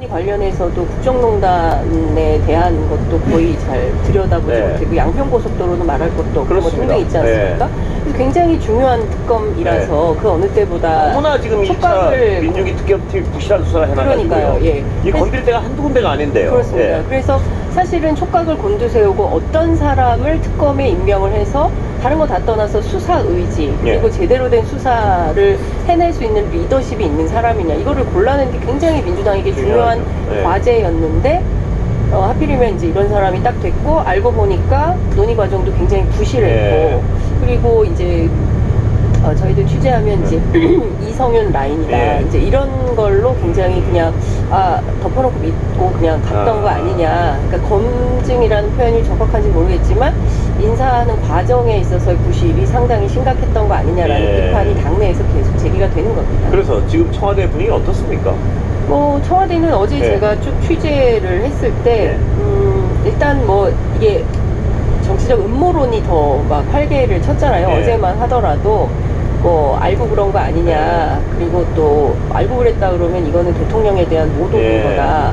관련해서도 국정농단에 대한 것도 거의 잘 들여다보지 네. 못하고 양평고속도로는 말할 것도 없고 뭐 그렇습니다. 등등 있지 않습니까? 그래서 굉장히 중요한 특검이라서 그 어느 때보다 너무나 지금 2차 촉각을 민주기 특검팀 부실한 수사를 해놔가지고요. 그러니까요. 예. 이 건드릴 데가 한두 군데가 아닌데요. 그렇습니다. 예. 그래서 사실은 촉각을 곤두세우고 어떤 사람을 특검에 임명을 해서 다른 거 다 떠나서 수사 의지 그리고 예. 제대로 된 수사를 해낼 수 있는 리더십이 있는 사람이냐 이거를 골라내는 게 굉장히 민주당에게 중요한 예. 과제였는데 하필이면 이제 이런 사람이 딱 됐고 알고 보니까 논의 과정도 굉장히 부실했고 예. 그리고 이제 저희들 취재하면 이제 이성윤 라인이다 예. 이제 이런 걸로 굉장히 그냥 덮어놓고 믿고 그냥 갔던 거 아니냐. 그러니까 검증이라는 표현이 정확한지 모르겠지만 인사하는 과정에 있어서의 부실이 상당히 심각했던 거 아니냐라는 예. 비판이 당내에서 계속 제기가 되는 겁니다. 그래서 지금 청와대 분위기 어떻습니까? 뭐 청와대는 어제 예. 제가 쭉 취재를 했을 때 일단 뭐 이게 정치적 음모론이 더 막 활개를 쳤잖아요. 예. 어제만 하더라도 뭐 알고 그런 거 아니냐. 그리고 또 알고 그랬다 그러면 이거는 대통령에 대한 모독인 예. 거다.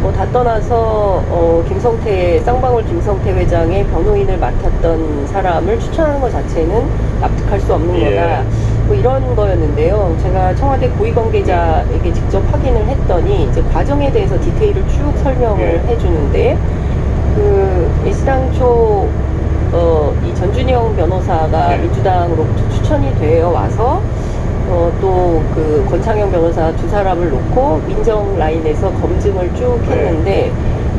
뭐 다 떠나서 김성태 쌍방울 김성태 회장의 변호인을 맡았던 사람을 추천하는 것 자체는 납득할 수 없는 예. 거다. 뭐 이런 거였는데요. 제가 청와대 고위 관계자에게 직접 확인을 했더니 이제 과정에 대해서 디테일을 쭉 설명을 예. 해주는데 일시당초 이 전준영 변호사가 예. 민주당으로부터 추천이 되어 와서 또 그 권창현 변호사 두 사람을 놓고 민정 라인에서 검증을 쭉 했는데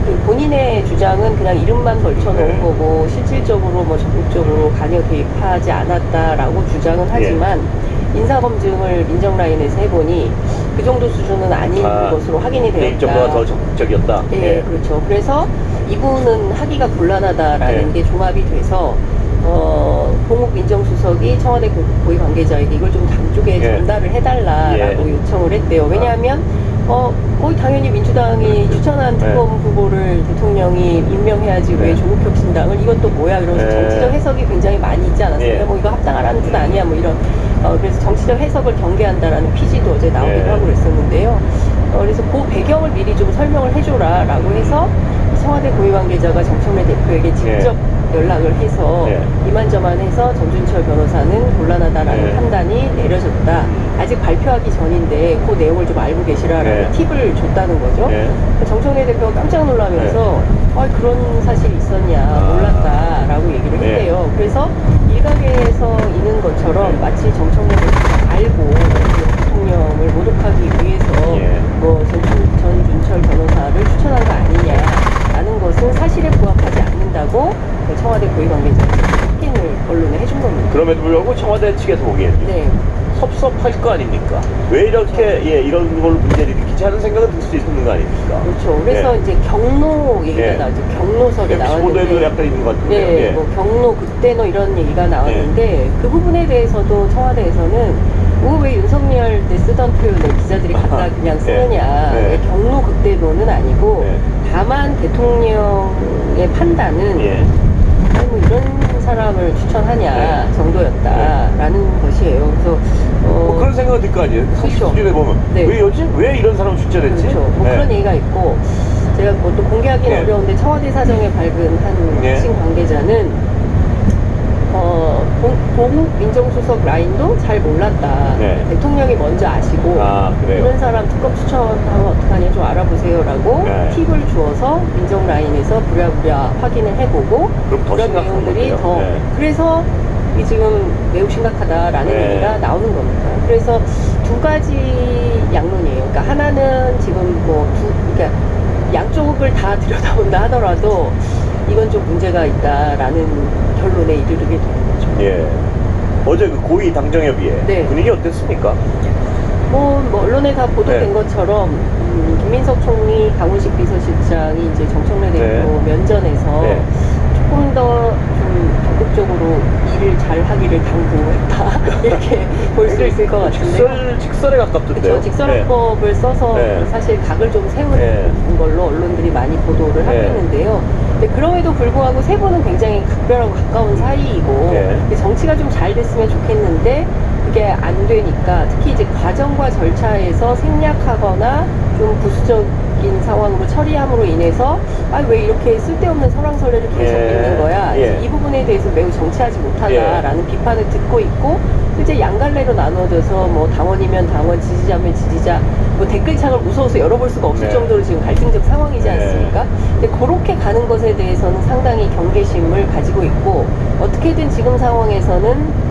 그 본인의 주장은 그냥 이름만 걸쳐놓은 네. 거고 실질적으로 뭐 적극적으로 관여 개입하지 않았다라고 주장은 하지만 인사검증을 민정 라인에서 해보니 그 정도 수준은 아닌 것으로 확인이 개인적으로 되었다. 더 적극적이었다. 네, 그렇죠. 그래서 이분은 하기가 곤란하다라는 게 종합이 돼서 공욱 민정수석이 청와대 고위 관계자에게 이걸 좀 당쪽에 전달을 해달라라고 요청을 했대요. 왜냐하면 거의 당연히 민주당이 추천한 특검 후보를 대통령이 임명해야지 왜 조국혁신당을 이것도 뭐야 이러면서 정치적 해석이 굉장히 많이 있지 않았습니까? 뭐 이거 합당하라는 뜻 아니야 뭐 이런 그래서 정치적 해석을 경계한다라는 피지도 어제 나오기도 하고 그랬었는데요. 그래서 그 배경을 미리 좀 설명을 해줘라 라고 해서 청와대 고위 관계자가 정청래 대표에게 직접 연락을 해서 이만저만해서 전준철 변호사는 곤란하다라는 판단이 내려졌다. 아직 발표하기 전인데 그 내용을 좀 알고 계시라라는 팁을 줬다는 거죠. 정청래 대표가 깜짝 놀라면서 그런 사실이 있었냐 몰랐다라고 얘기를 했대요. 그래서 일각에서 있는 것처럼 마치 정청래 대표가 알고 대통령을 모독하기 위해서 뭐 전준철 변호사를 추천한 거 아니냐라는 것은 사실에 부합하지 않는다고 청와대 고위 관계자가 확인을 언론에 해준 겁니다. 그럼에도 불구하고 청와대 측에서 보기에는 섭섭할 거 아닙니까? 왜 이렇게 이런 걸로 문제를 일으키지 하는 생각은 들 수 있는 거 아닙니까? 그렇죠. 그래서 이제 경로 얘기가 나왔죠. 경로설이 나왔는데 보도에도 약간 있는 것 같은데요. 뭐 경로 그때 이런 얘기가 나왔는데 그 부분에 대해서도 청와대에서는 왜 윤석열 때 쓰던 표현을 기자들이 갖다 그냥 쓰느냐. 경로 극대노는 아니고 다만 대통령의 판단은 뭐 이런 사람을 추천하냐 정도였다라는 것이에요. 그래서 그런 생각은 들 거 아니에요. 그렇죠. 수준에 보면 왜 이런 사람을 추천했지? 그렇죠. 뭐 그런 얘기가 있고 제가 뭐 또 공개하기는 어려운데 청와대 사정에 밝은 한 핵심 관계자는 동욱 민정수석 라인도 잘 몰랐다. 대통령이 먼저 아시고 이런 사람 특검 추천하면 어떡하냐 좀 알아보세요라고 팁을 주어서 민정 라인에서 부랴부랴 확인을 해보고 그런 내용들이 더 그래서 이 지금 매우 심각하다라는 얘기가 나오는 겁니다. 그래서 두 가지 양론이에요. 그러니까 하나는 지금 그러니까 양쪽을 다 들여다본다 하더라도 이건 좀 문제가 있다라는 결론에 이르게 되는 거죠. 어제 그 고위 당정협의회 분위기 어땠습니까? 뭐 언론에 다 보도된 것처럼 김민석 총리, 강훈식 비서실장이 이제 정청래 대표 면전에서 조금 더 좀 적극적으로 일을 잘 하기를 당부했다 이렇게 볼 수 있을 것 같은데요. 직설에 가깝던데요. 그렇죠. 직설법을 써서 사실 각을 좀 세우는 걸로 언론들이 많이 보도를 하고 있는데요. 근데 그럼에도 불구하고 세 분은 굉장히 각별하고 가까운 사이이고 정치가 좀 잘 됐으면 좋겠는데 그게 안 되니까 특히 이제 과정과 절차에서 생략하거나 좀 부수적 바뀐 상황으로 처리함으로 인해서 왜 이렇게 쓸데없는 설왕설래를 계속 예. 믿는 거야. 예. 이 부분에 대해서 매우 정치하지 못하다라는 비판을 듣고 있고, 실제 양갈래로 나눠져서 뭐 당원이면 당원, 지지자면 지지자, 뭐 댓글창을 무서워서 열어볼 수가 없을 네. 정도로 지금 갈등적 상황이지 네. 않습니까? 근데 그렇게 가는 것에 대해서는 상당히 경계심을 가지고 있고, 어떻게든 지금 상황에서는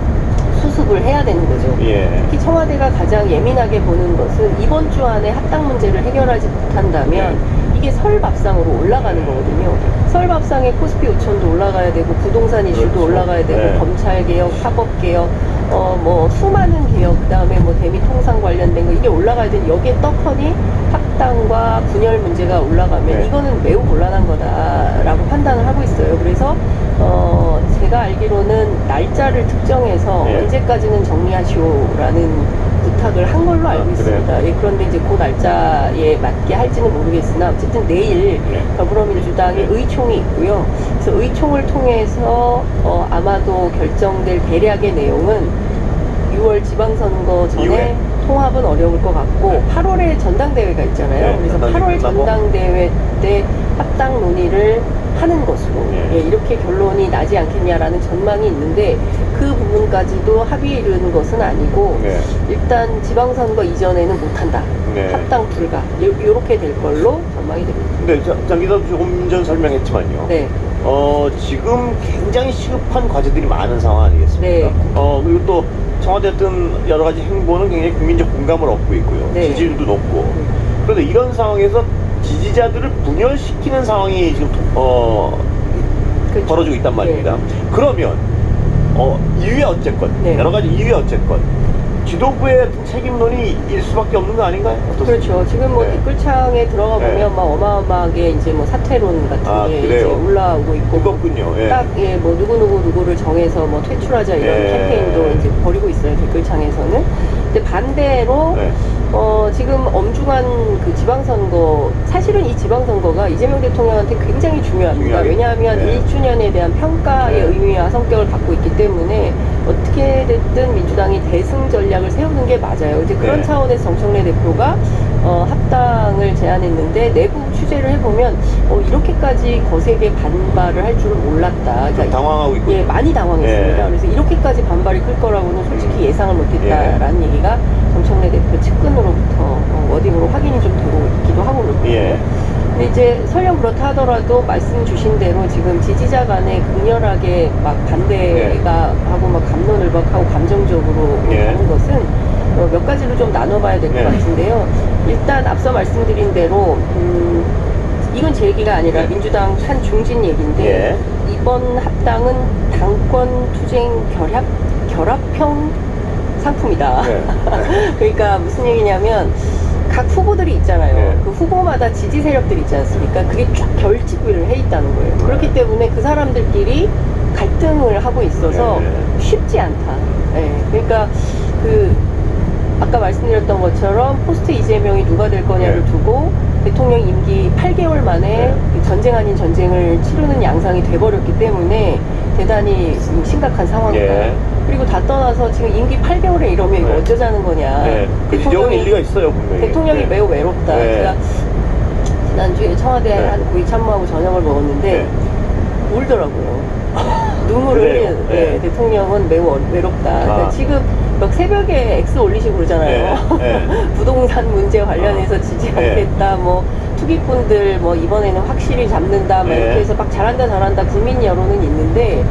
수습을 해야 되는 거죠. 예. 특히 청와대가 가장 예민하게 보는 것은 이번 주 안에 합당 문제를 해결하지 못한다면 이게 설 밥상으로 올라가는 거거든요. 설 밥상에 코스피 5천도 올라가야 되고, 부동산 이슈도 그렇죠. 올라가야 되고, 네. 검찰 개혁, 사법 개혁, 뭐 수많은 개혁, 그다음에 뭐 대미 통상 관련된 거 이게 올라가야 되는, 여기에 떡하니 합당과 분열 문제가 올라가면 네. 이거는 매우 곤란한 거다라고 판단을 하고 있어요. 그래서 제가 알기로는 날짜를 특정해서 네. 언제까지는 정리하시오라는 부탁을 한 걸로 알고 그래요? 있습니다. 예, 그런데 이제 그 날짜에 맞게 할지는 모르겠으나 어쨌든 내일 네. 더불어민주당의 네. 의총이 있고요. 그래서 의총을 통해서 아마도 결정될 대략의 내용은 6월 지방선거 전에 이후에? 통합은 어려울 것 같고, 네. 8월에 전당대회가 있잖아요. 네, 그래서 전당대회 8월 끝나고? 전당대회 때 합당 논의를 하는 것으로 네. 이렇게 결론이 나지 않겠냐라는 전망이 있는데, 그 부분까지도 합의에 이르는 것은 아니고 네. 일단 지방선거 이전에는 못한다. 네. 합당 불가. 이렇게 될 걸로 전망이 됩니다. 근데 장 기자도 조금 전 설명했지만요. 네. 지금 굉장히 시급한 과제들이 많은 상황 아니겠습니까? 네. 그리고 또 청와대 어떤 여러 가지 행보는 굉장히 국민적 공감을 얻고 있고요. 네. 지지율도 높고. 그런데 이런 상황에서 지지자들을 분열시키는 상황이 지금 그렇죠. 벌어지고 있단 말입니다. 네. 그러면 이유에 어쨌건 네. 여러 가지 이유에 어쨌건 지도부의 어떤 책임론이 일 수밖에 없는 거 아닌가요? 어떻습니까? 그렇죠. 지금 뭐 네. 댓글창에 들어가 보면 네. 막 어마어마하게 이제 뭐 사퇴론 같은 게 이제 그래요? 올라오고 있고, 그렇군요. 예. 딱 뭐 누구를 정해서 뭐 퇴출하자 이런 예. 캠페인도 이제 벌이고 있어요, 댓글창에서는. 근데 반대로 네. 지금 엄중한 그 지방선거, 사실은 이 지방선거가 이재명 대통령한테 굉장히 중요합니다. 중요하겠죠. 왜냐하면 네. 1주년에 대한 평가의 네. 의미와 성격을 갖고 있기 때문에 어떻게 됐든 민주당이 대승 전략을 세우는 게 맞아요. 이제 그런 네. 차원에서 정청래 대표가 합당을 제안했는데, 내부 취재를 해보면 이렇게까지 거세게 반발을 할 줄은 몰랐다. 좀 당황하고 있고. 예, 많이 당황했습니다. 예. 그래서 이렇게까지 반발이 클 거라고는 솔직히 예상을 못했다라는 얘기가 정청래 대표 측근으로부터 워딩으로 확인이 좀 되고 있기도 하고 그렇고요. 예. 근데 이제 설령 그렇다 하더라도 말씀 주신 대로 지금 지지자 간에 극렬하게 막 반대가 하고 막 갑론을박하고 감정적으로 예. 가는 것은 몇 가지로 좀 나눠봐야 될 것 네. 같은데요. 일단 앞서 말씀드린 대로 이건 제 얘기가 아니라 네. 민주당 한 중진 얘기인데, 예. 이번 합당은 당권 투쟁 결합형 상품이다. 네. 그러니까 무슨 얘기냐면, 각 후보들이 있잖아요. 네. 그 후보마다 지지 세력들이 있지 않습니까? 그게 쫙 결집을 해 있다는 거예요. 그렇기 때문에 그 사람들끼리 갈등을 하고 있어서 네. 쉽지 않다. 네. 그러니까 아까 말씀드렸던 것처럼 포스트 이재명이 누가 될 거냐를 네. 두고 대통령 임기 8개월 만에 네. 전쟁 아닌 전쟁을 치르는 양상이 돼버렸기 때문에 대단히 심각한 상황이다. 예. 그리고 다 떠나서 지금 임기 8개월에 이러면 이거 네. 어쩌자는 거냐. 네. 그 지적은 일리가 있어요, 분명히. 대통령이 네. 매우 외롭다. 네. 제가 지난주에 청와대 네. 한 고위 참모하고 저녁을 먹었는데 네. 울더라고요. 눈물을 그래요? 흘리는. 네. 네, 대통령은 매우 외롭다. 그러니까 지금 막 새벽에 X 올리시고 그러잖아요. 네. 네. 부동산 문제 관련해서 지지 네. 않겠다. 뭐 투기꾼들 뭐 이번에는 확실히 잡는다. 막 네. 이렇게 해서 막 잘한다 국민 여론은 있는데,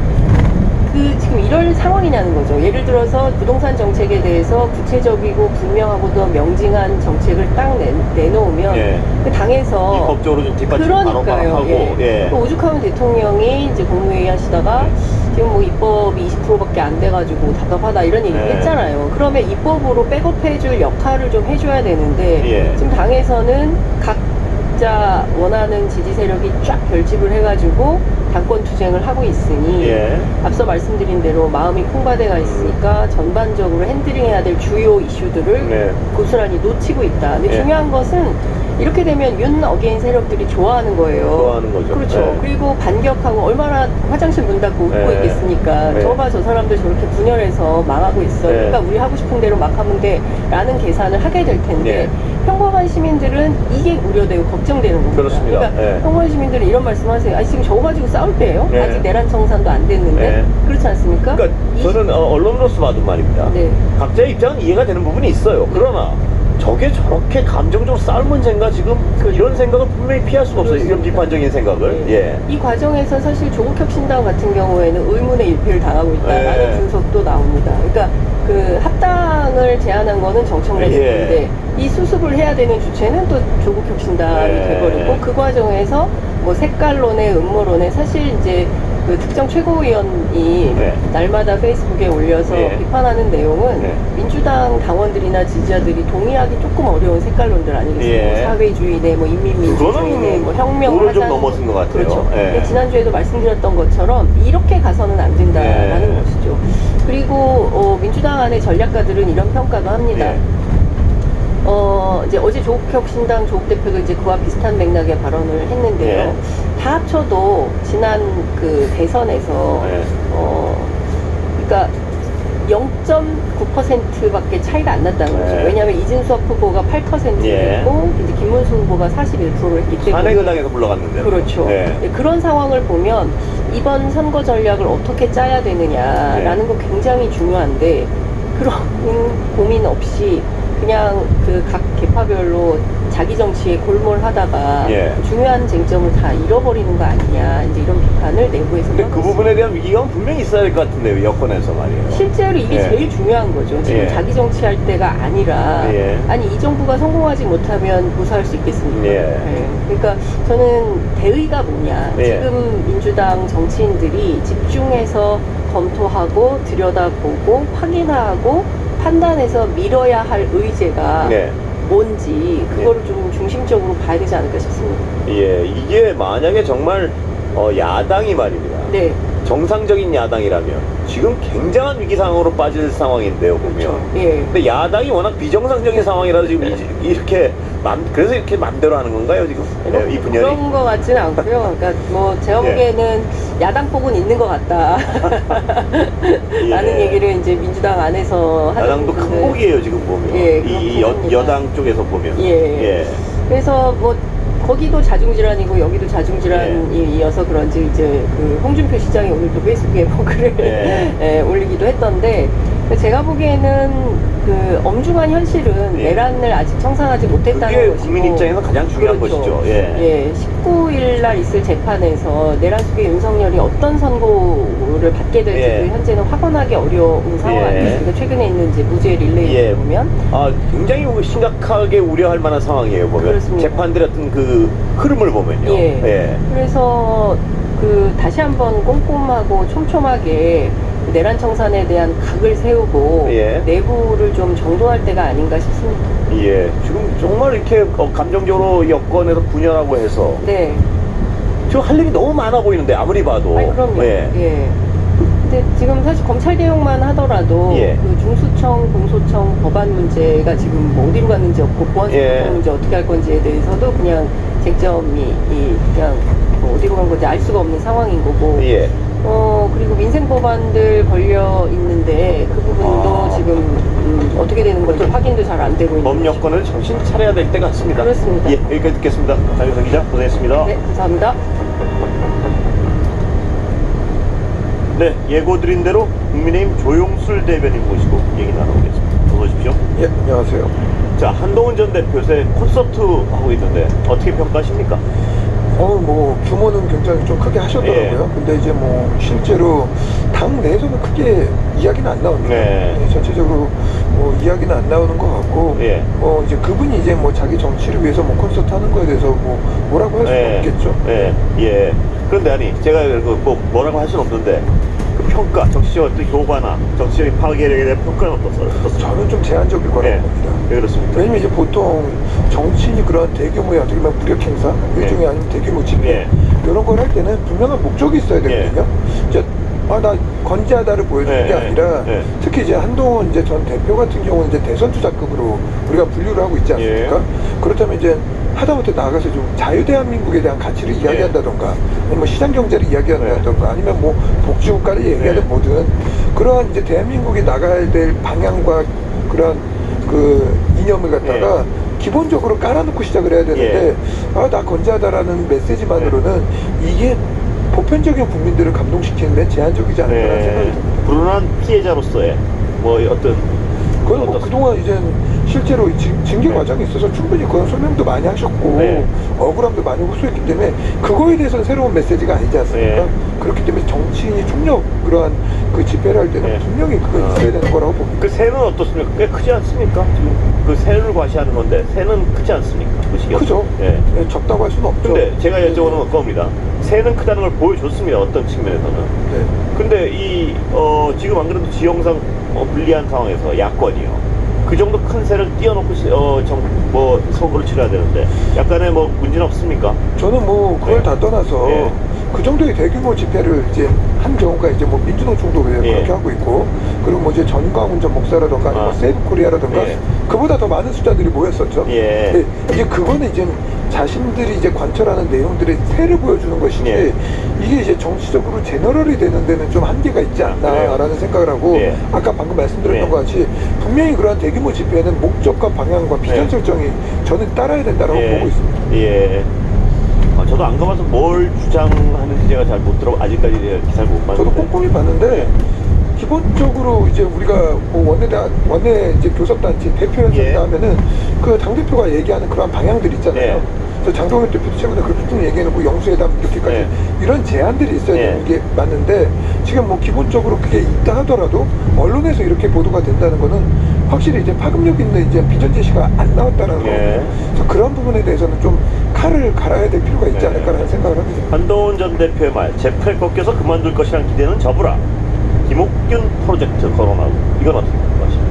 지금 이럴 상황이냐는 거죠. 예를 들어서 부동산 정책에 대해서 구체적이고 분명하고도 명징한 정책을 딱 내놓으면 예. 그 당에서 입법적으로 좀 뒷받침 바로 그러니까요. 하고. 예. 그 오죽하면 대통령이 이제 국무회의 하시다가 지금 뭐 입법이 20%밖에 안 돼가지고 답답하다 이런 얘기를 네. 했잖아요. 그러면 입법으로 백업해줄 역할을 좀 해줘야 되는데, 예. 지금 당에서는 각자 원하는 지지 세력이 쫙 결집을 해가지고 당권 투쟁을 하고 있으니, 예. 앞서 말씀드린 대로 마음이 콩바대가 있으니까 전반적으로 핸들링해야 될 주요 이슈들을 네. 고스란히 놓치고 있다. 근데 예. 중요한 것은 이렇게 되면 윤 어게인 세력들이 좋아하는 거예요. 좋아하는 거죠. 그렇죠. 네. 그리고 반격하고 얼마나 화장실 문 닫고 웃고 네. 있겠습니까? 네. 저봐 저 사람들 저렇게 분열해서 망하고 있어. 네. 그러니까 우리 하고 싶은 대로 막 하면 돼. 라는 계산을 하게 될 텐데, 네. 평범한 시민들은 이게 우려되고 걱정되는 겁니다. 그렇습니다. 그러니까 예. 평범한 시민들은 이런 말씀하세요. 아니 지금 저거 가지고 싸울 때예요? 예. 아직 내란 청산도 안 됐는데 예. 그렇지 않습니까? 그러니까 저는 언론으로서 봐도 말입니다. 네. 각자의 입장은 이해가 되는 부분이 있어요. 그러나 저게 저렇게 감정적으로 싸울 문제인가 지금 이런 생각을 분명히 피할 수가 없어요. 이런 그렇습니다. 비판적인 생각을. 네. 예. 이 과정에서 사실 조국혁신당 같은 경우에는 의문의 일패를 당하고 있다라는 예. 분석도 나옵니다. 그러니까 그 합당을 제안한 거는 정청래 대표인데 예. 이 수습을 해야 되는 주체는 또 조국혁신당이 예. 돼버리고 그 과정에서 뭐 색깔론에 음모론에 사실 이제 그 특정 최고위원이 네. 날마다 페이스북에 올려서 네. 비판하는 비판하는 내용은 네. 민주당 당원들이나 지지자들이 동의하기 조금 어려운 색깔론들 아니겠습니까? 예. 사회주의네, 뭐 인민민주주의네, 뭐 혁명을 도를 좀 하자는 넘어선 것 같아요. 그렇죠. 예. 근데 지난주에도 말씀드렸던 것처럼 이렇게 가서는 안 된다라는 예. 것이죠. 그리고 민주당 안의 전략가들은 이런 평가도 합니다. 예. 이제 어제 조국혁신당 조국 대표도 이제 그와 비슷한 맥락의 발언을 했는데요. 예. 다 합쳐도 지난 그 대선에서 예. 그러니까 0.9%밖에 차이가 안 났다는 거죠. 네. 왜냐하면 이진수 후보가 8%를 예. 했고 이제 김문수 후보가 41%를 했기 때문에 탄핵을당해서 물러갔는데. 그렇죠. 예. 네, 그런 상황을 보면 이번 선거 전략을 어떻게 짜야 되느냐라는 네. 거 굉장히 중요한데 그런 고민 없이 그냥 그 각 계파별로 자기 정치에 골몰하다가 예. 중요한 쟁점을 다 잃어버리는 거 아니냐 이제 이런 비판을 내부에서 근데 하고 그 있습니다. 부분에 대한 위기감은 분명히 있어야 될 것 같은데요. 여권에서 말이에요. 실제로 이게 예. 제일 중요한 거죠. 지금 예. 자기 정치할 때가 아니라 예. 아니 이 정부가 성공하지 못하면 무사할 수 있겠습니까? 예. 그러니까 저는 대의가 뭐냐. 예. 지금 민주당 정치인들이 집중해서 검토하고 들여다보고 확인하고 판단해서 밀어야 할 의제가 네. 뭔지 그거를 좀 중심적으로 봐야 되지 않을까 싶습니다. 예. 이게 만약에 정말 야당이 말입니다. 네. 정상적인 야당이라면 지금 굉장한 위기 상황으로 빠질 상황인데요, 보면. 예. 근데 야당이 워낙 비정상적인 상황이라서 지금 그래서 이렇게 맘대로 하는 건가요, 지금? 예, 이 분열이? 그런 거 같지는 않고요. 그러니까 뭐 제가 예. 보기에는 야당복은 있는 것 같다. 라는 예. 얘기를 이제 민주당 안에서 하는 야당도 큰 분들. 폭이에요, 지금 보면. 예, 이 그렇습니다. 여당 쪽에서 보면. 예. 그래서 뭐 거기도 자중질환이고 여기도 자중질환이 이어서 그런지 이제 그 홍준표 시장이 오늘 또 페이스북에 뭐 글을 예. 예, 올리기도 했던데 제가 보기에는 그 엄중한 현실은 예. 내란을 아직 청산하지 못했다는 그게 것이고 국민 입장에서 가장 중요한 그렇죠. 것이죠. 예. 19일 날 있을 재판에서 내란 속의 윤석열이 어떤 선고를 받게 될지도 예. 현재는 확언하기 어려운 상황 예. 아니겠습니까? 최근에 있는 이제 무죄 릴레이를 예. 보면 굉장히 심각하게 우려할 만한 상황이에요, 보면. 그렇습니다. 재판들의 어떤 그 흐름을 보면요. 예. 그래서 그 다시 한번 꼼꼼하고 촘촘하게 내란 청산에 대한 각을 세우고 예. 내부를 좀 정돈할 때가 아닌가 싶습니다. 예. 지금 정말 이렇게 감정적으로 여권에서 분열하고 해서 네. 지금 할 일이 너무 많아 보이는데, 아무리 봐도. 아니, 그럼요. 예. 근데 지금 사실 검찰 개혁만 하더라도 예. 그 중수청, 공소청, 법안 문제가 지금 뭐 어디로 갔는지 없고 보안수사 예. 문제 어떻게 할 건지에 대해서도 그냥 쟁점이 그냥 뭐 어디로 간 건지 알 수가 없는 상황인 거고. 예. 그리고 민생 법안들 걸려 있는데 그 부분도 지금 어떻게 되는 건지 확인도 잘 안 되고 있는 법 거죠. 여건을 정신 차려야 될 때가 같습니다. 그렇습니다. 예, 여기까지 듣겠습니다. 장윤성 기자, 고생했습니다. 네, 감사합니다. 네, 예고드린 대로 국민의힘 조용술 대변인 모시고 얘기 나눠보겠습니다. 어서 오십시오. 예, 안녕하세요. 자, 한동훈 전 대표 요새 콘서트 하고 있는데 어떻게 평가하십니까? 뭐 규모는 굉장히 좀 크게 하셨더라고요. 예. 근데 이제 뭐 실제로 당 내에서는 크게 이야기는 안 나옵니다. 네. 전체적으로 뭐 이야기는 안 나오는 것 같고, 예. 뭐 이제 그분이 이제 뭐 자기 정치를 위해서 뭐 콘서트 하는 거에 대해서 뭐라고 할 수는 예. 없겠죠. 예. 예. 그런데 아니, 제가 뭐라고 할 수는 없는데 그 평가, 정치적 어떤 효과나 정치적인 파괴력에 대한 평가는 어떻습니까? 저는 좀 제한적일 거라고 예. 봅니다. 왜 그렇습니까? 왜냐면 이제 보통 정치인이 그런 대규모의 어떻게 보면 무력 행사, 일종의 아니면 대규모 집회 예. 이런 걸 할 때는 분명한 목적이 있어야 되거든요. 이제 나 건재하다를 보여주는 게 아니라 특히 이제 한동훈 이제 전 대표 같은 경우는 이제 대선 투자급으로 우리가 분류를 하고 있지 않습니까? 그렇다면 이제 하다못해 나가서 좀 자유대한민국에 대한 가치를 이야기한다던가 아니면 뭐 시장 경제를 이야기한다던가 아니면 뭐 복지국가를 얘기하든 뭐든 그러한 이제 대한민국이 나가야 될 방향과 그런 그 이념을 갖다가 기본적으로 깔아놓고 시작을 해야 되는데 나 건재하다라는 메시지만으로는 이게 보편적인 국민들을 감동시키는데 제한적이지 않을까라는 생각이 듭니다. 불운한 피해자로서의 뭐 어떤 그건 뭐 그동안 이제 실제로 징계 과정에 있어서 충분히 그런 설명도 많이 하셨고 억울함도 많이 호소했기 때문에 그거에 대해서는 새로운 메시지가 아니지 않습니까? 그렇기 때문에 정치인이 총력 그러한 그 집회를 할 때는 분명히 그거 있어야 되는 거라고 봅니다. 그 새는 어떻습니까? 꽤 크지 않습니까? 지금 그 새를 과시하는 건데 새는 크지 않습니까? 그 시기가 크죠. 적다고 할 수는 없죠. 근데 제가 여쭤보는 겁니다. 새는 크다는 걸 보여줬습니다. 어떤 측면에서는. 근데 이 지금 안 그래도 지형상 불리한 상황에서 야권이요. 그 정도 큰 새를 띄워놓고 선거를 치러야 되는데 약간의 뭐 문제는 없습니까? 저는 뭐 그걸 다 떠나서 그 정도의 대규모 집회를 이제 한 경우가 이제 뭐 민주노총도 그렇게 하고 있고 그리고 뭐 이제 전광훈 전 목사라던가 아니면 세이브코리아라던가 그보다 더 많은 숫자들이 모였었죠. 이제 그거는 이제 자신들이 이제 관철하는 내용들의 새를 보여주는 것이지 이게 이제 정치적으로 제너럴이 되는 데는 좀 한계가 있지 않나라는 생각을 하고 아까 방금 말씀드렸던 것 같이 분명히 그러한 대규모 집회는 목적과 방향과 비전 설정이 저는 따라야 된다고 보고 있습니다. 저도 안 가봐서 뭘 주장하는지 제가 잘 못 들어 아직까지 기사를 못 봤는데 저도 꼼꼼히 봤는데 기본적으로 이제 우리가 뭐 원내 이제 교섭단체 대표연설을 하면은 그 당대표가 얘기하는 그런 방향들이 있잖아요. 그래서 장동현 대표도 최근에 그렇게 쭉 얘기해놓고 영수회담 이렇게까지 이런 제안들이 있어야 되는 게 맞는데 지금 뭐 기본적으로 그게 있다 하더라도 언론에서 이렇게 보도가 된다는 거는 확실히 이제 파급력 있는 이제 비전 제시가 안 나왔다는 거. 그래서 그런 부분에 대해서는 좀 칼을 갈아야 될 필요가 있지 않을까라는 생각을 합니다. 한동훈 전 대표의 말, 제 팔 꺾여서 그만둘 것이란 기대는 접으라. 김옥균 프로젝트 거론하고 이건 어떻게 생각하십니까?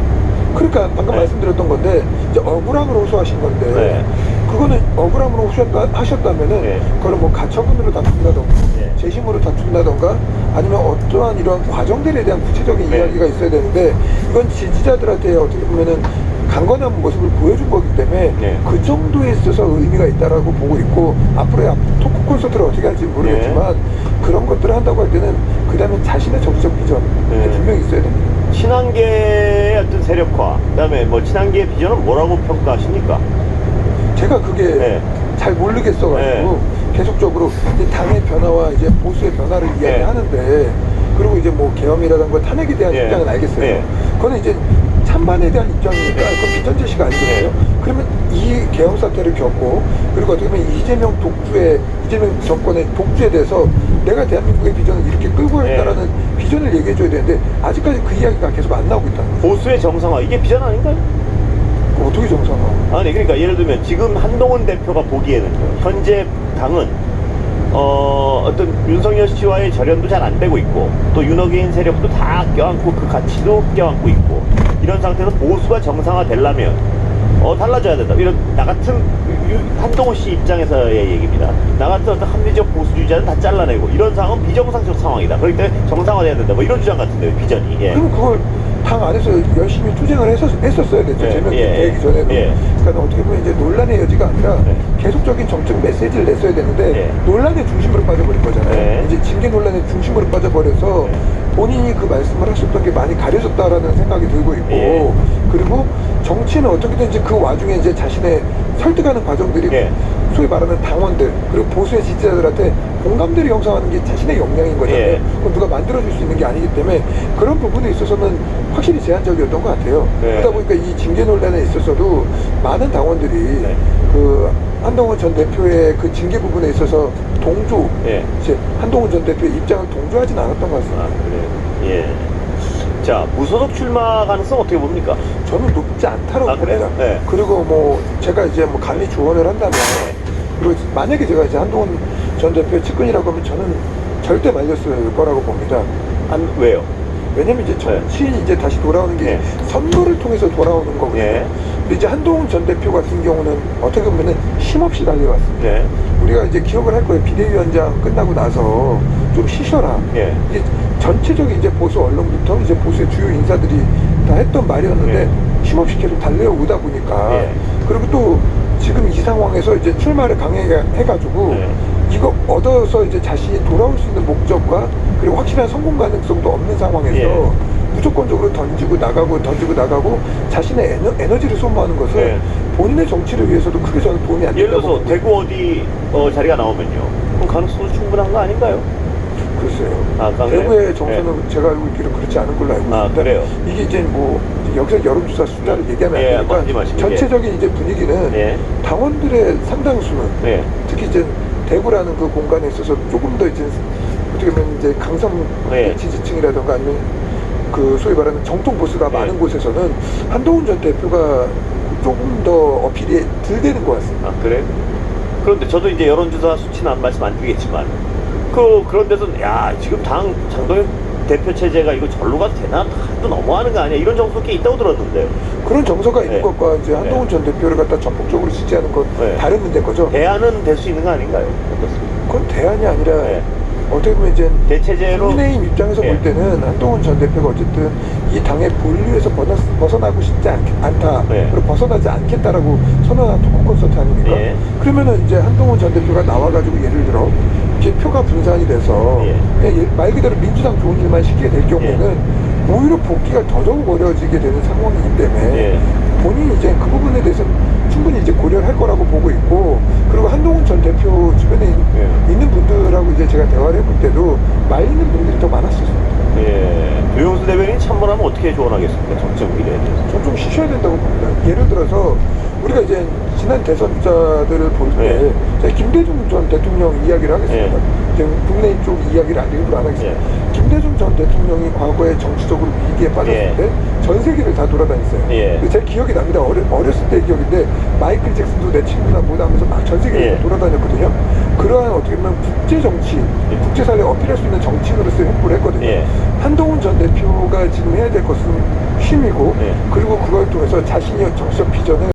그러니까 방금 말씀드렸던 건데 이제 억울함으로 호소하신 건데 그거는 억울함으로 하셨다면은 그걸 뭐 가처분으로 다툰다던가 재심으로 다툰다던가 아니면 어떠한 이러한 과정들에 대한 구체적인 이야기가 있어야 되는데 이건 지지자들한테 어떻게 보면은 강건한 모습을 보여준 거기 때문에 그 정도에 있어서 의미가 있다라고 보고 있고 앞으로의 토크 콘서트를 어떻게 할지 모르겠지만 그런 것들을 한다고 할 때는 그 다음에 자신의 정치적 비전이 분명히 있어야 됩니다. 친한계의 어떤 세력화, 그 다음에 뭐 친한계의 비전은 뭐라고 평가하십니까? 제가 그게 잘 모르겠어가지고 계속적으로 이제 당의 변화와 이제 보수의 변화를 이야기하는데 그리고 이제 뭐 계엄이라든가 탄핵에 대한 입장은 알겠어요. 그거는 이제 찬반에 대한 입장이니까 그건 비전 제시가 아니거든요. 그러면 이 계엄 사태를 겪고 그리고 어떻게 보면 이재명 정권의 독주에 대해서 내가 대한민국의 비전을 이렇게 끌고 가겠다라는 비전을 얘기해줘야 되는데 아직까지 그 이야기가 계속 안 나오고 있다는 거예요. 보수의 정상화, 이게 비전 아닌가요? 어떻게 정상화? 아니 그러니까 예를 들면 지금 한동훈 대표가 보기에는요 현재 당은 어떤 윤석열 씨와의 절연도 잘 안 되고 있고 또 윤호개인 세력도 다 껴안고 그 가치도 껴안고 있고 이런 상태에서 보수가 정상화 되려면 달라져야 된다. 이런 나 같은 한동훈 씨 입장에서의 얘기입니다. 나 같은 어떤 합리적 보수주의자는 다 잘라내고 이런 상황은 비정상적 상황이다. 그렇기 때문에 정상화돼야 된다. 뭐 이런 주장 같은데요, 비전이. 그럼 그걸 당 안에서 열심히 투쟁을 했었어야 됐죠. 제명이 되기 전에도. 그러니까 어떻게 보면 이제 논란의 여지가 아니라 계속적인 정책 메시지를 냈어야 되는데 논란의 중심으로 빠져버린 거잖아요. 이제 징계 논란의 중심으로 빠져버려서 본인이 그 말씀을 하셨던 게 많이 가려졌다라는 생각이 들고 있고 그리고 정치는 어떻게든지 그 와중에 이제 자신의 설득하는 과정들이 소위 말하는 당원들 그리고 보수의 지지자들한테 공감대를 형성하는 게 자신의 역량인 거잖아요. 그건 누가 만들어줄 수 있는 게 아니기 때문에 그런 부분에 있어서는 확실히 제한적이었던 것 같아요. 그러다 보니까 이 징계 논란에 있어서도 많은 당원들이 그 한동훈 전 대표의 그 징계 부분에 있어서 동조, 이제 한동훈 전 대표의 입장을 동조하진 않았던 것 같습니다. 그래요? 자, 무소속 출마 가능성 어떻게 봅니까? 저는 높지 않다고 봅니다. 그래요? 그리고 뭐 제가 이제 뭐 감히 조언을 한다면 그리고 만약에 제가 이제 한동훈 전 대표의 측근이라고 하면 저는 절대 말렸을 거라고 봅니다. 왜요? 왜냐면 이제 정치인이 이제 다시 돌아오는 게 선거를 통해서 돌아오는 거거든요. 근데 이제 한동훈 전 대표 같은 경우는 어떻게 보면은 힘없이 달려왔습니다. 우리가 이제 기억을 할 거예요. 비대위원장 끝나고 나서 좀 쉬셔라. 이게 전체적인 이제 보수 언론부터 이제 보수의 주요 인사들이 다 했던 말이었는데 힘없이 계속 달려오다 보니까 그리고 또 지금 이 상황에서 이제 출마를 강하게 해가지고 이거 얻어서 이제 자신이 돌아올 수 있는 목적과 그리고 확실한 성공 가능성도 없는 상황에서 무조건적으로 던지고 나가고 자신의 에너지를 소모하는 것은 네. 본인의 정치를 위해서도 크게 저는 도움이 안 예를 된다고 들어서 대구 어디 자리가 나오면요. 그럼 가능성도 충분한 거 아닌가요? 글쎄요. 아, 대구의 정서는 제가 알고 있기로 그렇지 않은 걸로 알고 있는데 그래요? 이게 이제 뭐 여기서 여론조사 숫자를 얘기하면 예, 안 하지 되니까 마시고, 전체적인 이제 분위기는 예. 당원들의 상당수는 네. 특히 이제 대구라는 그 공간에 있어서 조금 더 이제 어떻게 보면 이제 강성 네. 지지층이라든가 아니면 그 소위 말하는 정통 보수가 네. 많은 곳에서는 한동훈 전 대표가 조금 더 어필이 덜 되는 것 같습니다. 아, 그래요? 그런데 저도 이제 여론조사 수치는 말씀 안 드리겠지만 그런 데서는 야 지금 장동현 대표 체제가 이거 절로 가도 되나? 또 너무하는 거 아니야? 이런 정서 꽤 있다고 들었는데요. 그런 정서가 있는 네. 것과 이제 한동훈 네. 전 대표를 갖다 전폭적으로 지지하는 건 네. 다른 문제인 거죠. 대안은 될 수 있는 거 아닌가요? 어떻습니까? 그건 대안이 아니라 네. 어떻게 보면 이제 대체제로 국민의힘 입장에서 네. 볼 때는 한동훈 전 대표가 어쨌든 이 당의 본류에서 벗어나고 싶지 않다. 네. 그리고 벗어나지 않겠다라고 선언한 토크 콘서트 아닙니까? 네. 그러면은 이제 한동훈 전 대표가 나와가지고 예를 들어 이제 표가 분산이 돼서 네. 그냥 말 그대로 민주당 좋은 일만 시키게 될 경우에는 오히려 복귀가 더더욱 어려워지게 되는 상황이기 때문에 네. 본인이 이제 그 부분에 대해서 충분히 이제 고려를 할 거라고 보고 있고, 그리고 한동훈 전 대표 주변에 있는 분들하고 이제 제가 대화를 해볼 때도 말리는 분들이 더 많았었습니다. 예. 유영수 대변인 참모라면 어떻게 조언하겠습니까? 정책 미래에 대해서. 전 좀 쉬셔야 된다고 봅니다. 예를 들어서 우리가 이제 지난 대선자들을 볼 때 네. 김대중 전 대통령 이야기를 하겠습니다. 지금 국내인 쪽 이야기를 일부러 안 하겠습니다. 김대중 전 대통령이 과거에 정치적으로 위기에 빠졌을 때 전 세계를 다 돌아다녔어요. 제 기억이 납니다. 어렸을 때 기억인데 마이클 잭슨도 내 친구나 뭐다 하면서 막 전 세계를 돌아다녔거든요. 그러한 어떻게 보면 국제 정치, 국제사회에 어필할 수 있는 정치인으로서의 행보를 했거든요. 한동훈 전 대표가 지금 해야 될 것은 쉼이고 그리고 그걸 통해서 자신의 정치적 비전을